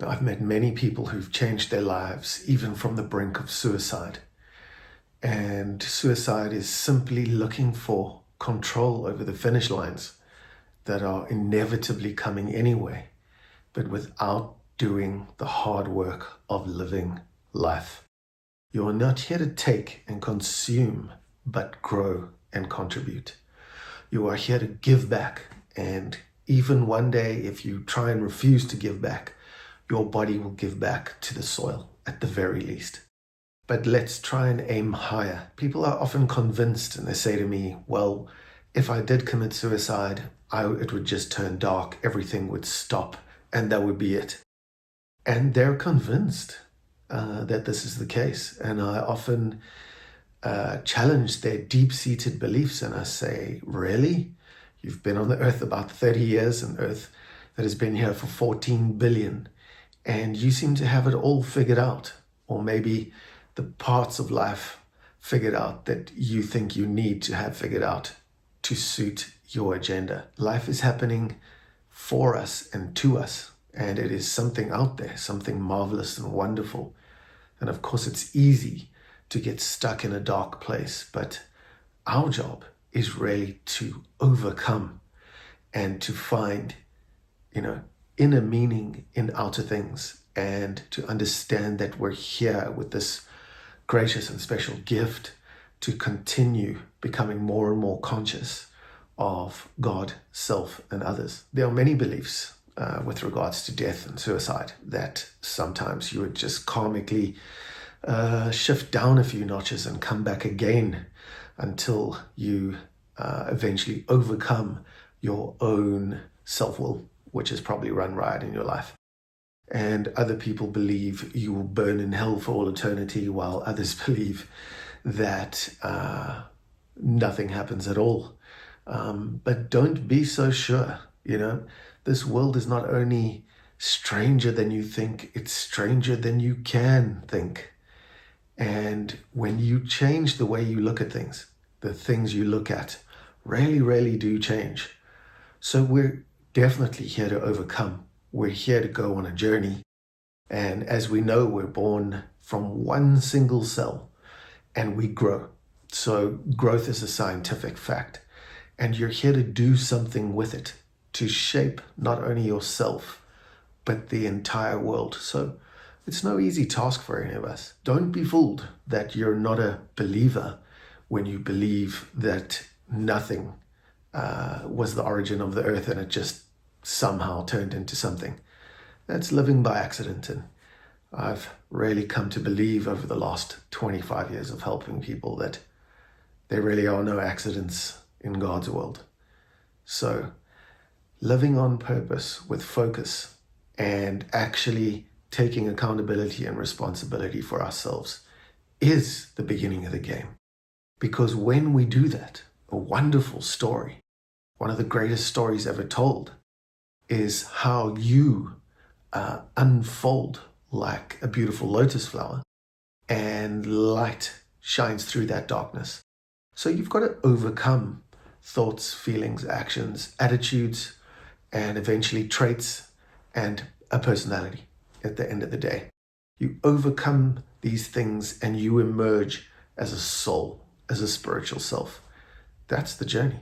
I've met many people who've changed their lives, even from the brink of suicide. And suicide is simply looking for control over the finish lines that are inevitably coming anyway, but without doing the hard work of living life. You are not here to take and consume, but grow and contribute. You are here to give back, and even one day, if you try and refuse to give back, your body will give back to the soil at the very least. But let's try and aim higher. People are often convinced, and they say to me, well, if I did commit suicide, it would just turn dark, everything would stop, and that would be it. And they're convinced that this is the case. And I often challenge their deep-seated beliefs, and I say, really? You've been on the earth about 30 years, an earth that has been here for 14 billion, and you seem to have it all figured out, or maybe the parts of life figured out that you think you need to have figured out to suit your agenda. Life is happening for us and to us, and it is something out there, something marvelous and wonderful. And of course, it's easy to get stuck in a dark place, but our job is really to overcome and to find, inner meaning in outer things, and to understand that we're here with this gracious and special gift to continue becoming more and more conscious of God, self, and others. There are many beliefs with regards to death and suicide that sometimes you would just karmically shift down a few notches and come back again until you eventually overcome your own self-will, which is probably run riot in your life. And other people believe you will burn in hell for all eternity, while others believe that nothing happens at all. But don't be so sure. This world is not only stranger than you think, it's stranger than you can think. And when you change the way you look at things, the things you look at really, really do change. So we're definitely here to overcome. We're here to go on a journey. And as we know, we're born from one single cell and we grow. So growth is a scientific fact. And you're here to do something with it, to shape not only yourself, but the entire world. So it's no easy task for any of us. Don't be fooled that you're not a believer when you believe that nothing was the origin of the earth and it just somehow turned into something. That's living by accident. And I've really come to believe over the last 25 years of helping people that there really are no accidents in God's world. So living on purpose with focus and actually taking accountability and responsibility for ourselves is the beginning of the game. Because when we do that, a wonderful story, one of the greatest stories ever told, is how you unfold like a beautiful lotus flower and light shines through that darkness. So you've got to overcome thoughts, feelings, actions, attitudes, and eventually traits and a personality at the end of the day. You overcome these things and you emerge as a soul, as a spiritual self. That's the journey.